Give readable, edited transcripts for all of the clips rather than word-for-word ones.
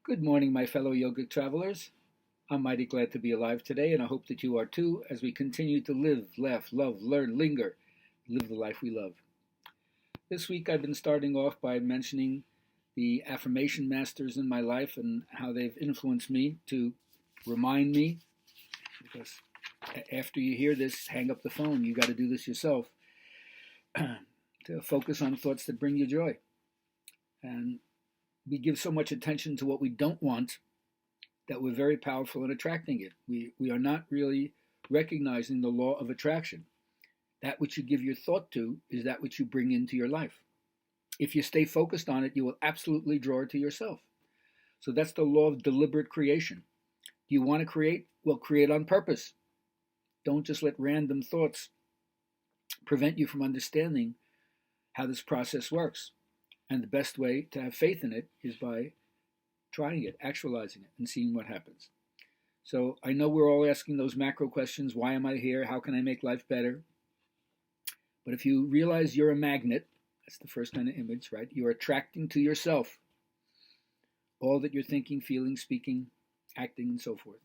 Good morning, my fellow yogic travelers. I'm mighty glad to be alive today, and I hope that you are too as we continue to live, laugh, love, learn, linger, live the life we love. This week I've been starting off by mentioning the affirmation masters in my life and how they've influenced me to remind me, because after you hear this, hang up the phone. You got to do this yourself, to focus on thoughts that bring you joy. And we give so much attention to what we don't want that we're very powerful in attracting it. We are not really recognizing the law of attraction. That which you give your thought to is that which you bring into your life. If you stay focused on it, you will absolutely draw it to yourself. So that's the law of deliberate creation. Do you want to create? Well, create on purpose. Don't just let random thoughts prevent you from understanding how this process works. And the best way to have faith in it is by trying it, actualizing it, and seeing what happens. So I know we're all asking those macro questions. Why am I here? How can I make life better? But if you realize you're a magnet, that's the first kind of image, right? You're attracting to yourself all that you're thinking, feeling, speaking, acting, and so forth.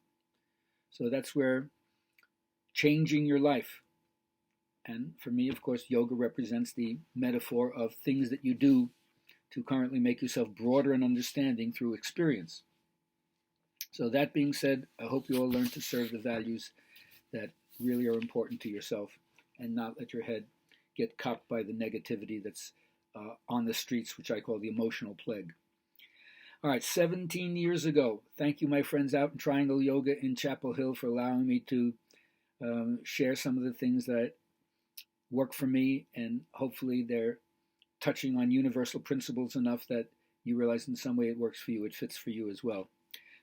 So that's where changing your life. And for me, of course, yoga represents the metaphor of things that you do to currently make yourself broader in understanding through experience. So that being said, I hope you all learn to serve the values that really are important to yourself and not let your head get caught by the negativity that's on the streets, which I call the emotional plague. All right, 17 years ago, thank you, my friends out in Triangle Yoga in Chapel Hill, for allowing me to share some of the things that work for me, and hopefully they're touching on universal principles enough that you realize in some way it works for you, it fits for you as well.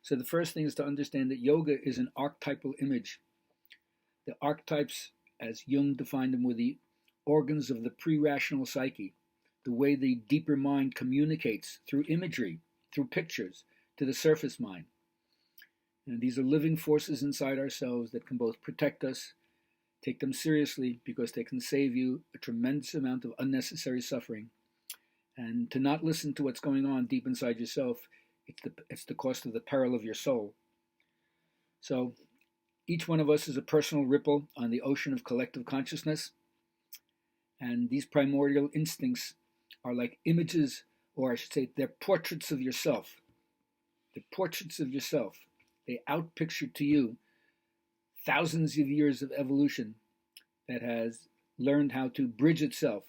So the first thing is to understand that yoga is an archetypal image. The archetypes, as Jung defined them, were the organs of the pre-rational psyche, the way the deeper mind communicates through imagery, through pictures, to the surface mind. And these are living forces inside ourselves that can both protect us, take them seriously because they can save you a tremendous amount of unnecessary suffering. And to not listen to what's going on deep inside yourself, it's the cost of the peril of your soul. So each one of us is a personal ripple on the ocean of collective consciousness. And these primordial instincts are like images, or I should say, they're portraits of yourself. They're portraits of yourself. They outpicture to you thousands of years of evolution that has learned how to bridge itself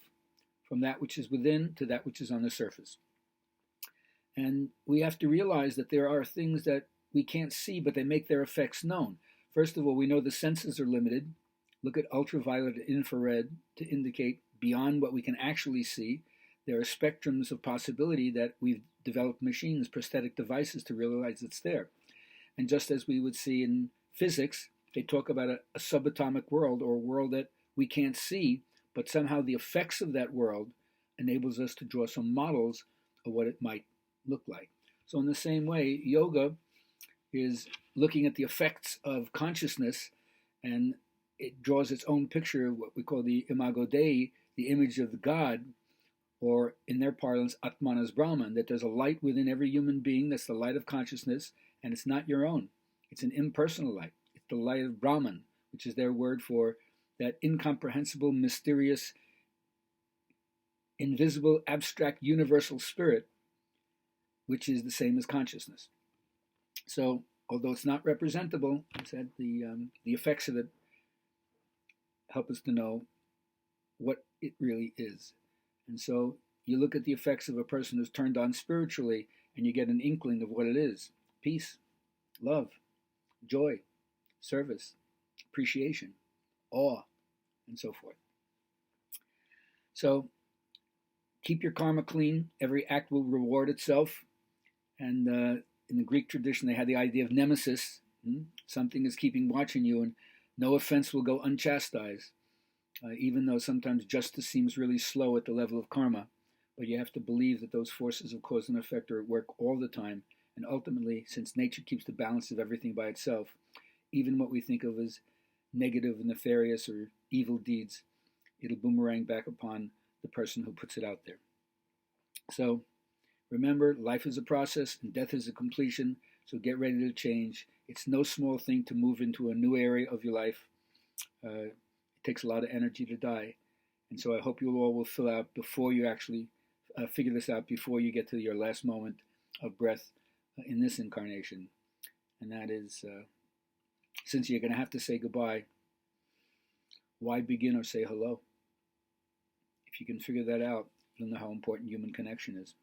from that which is within to that which is on the surface. And we have to realize that there are things that we can't see, but they make their effects known. First of all, we know the senses are limited. Look at ultraviolet and infrared to indicate beyond what we can actually see. There are spectrums of possibility that we've developed machines, prosthetic devices to realize it's there. And just as we would see in physics, they talk about a subatomic world, or a world that we can't see, but somehow the effects of that world enables us to draw some models of what it might look like. So in the same way, yoga is looking at the effects of consciousness, and it draws its own picture of what we call the imago Dei, the image of God, or in their parlance, Atmanas Brahman, that there's a light within every human being that's the light of consciousness, and it's not your own. It's an impersonal light. It's the light of Brahman, which is their word for that incomprehensible, mysterious, invisible, abstract, universal spirit, which is the same as consciousness. So, although it's not representable, I said the effects of it help us to know what it really is. And so you look at the effects of a person who's turned on spiritually, and you get an inkling of what it is: peace, love, joy, service, appreciation, awe, and so forth. So keep your karma clean. Every act will reward itself. And in the Greek tradition, they had the idea of nemesis. Something is keeping watching you, and no offense will go unchastised, even though sometimes justice seems really slow at the level of karma. But you have to believe that those forces of cause and effect are at work all the time. And ultimately, since nature keeps the balance of everything by itself, even what we think of as negative, nefarious, or evil deeds, it'll boomerang back upon the person who puts it out there. So Remember, life is a process and death is a completion, so get ready to change. It's no small thing to move into a new area of your life. It takes a lot of energy to die. And so I hope you all will fill out before you actually figure this out, before you get to your last moment of breath in this incarnation. And that is, since you're going to have to say goodbye, why begin or say hello? If you can figure that out, you'll know how important human connection is.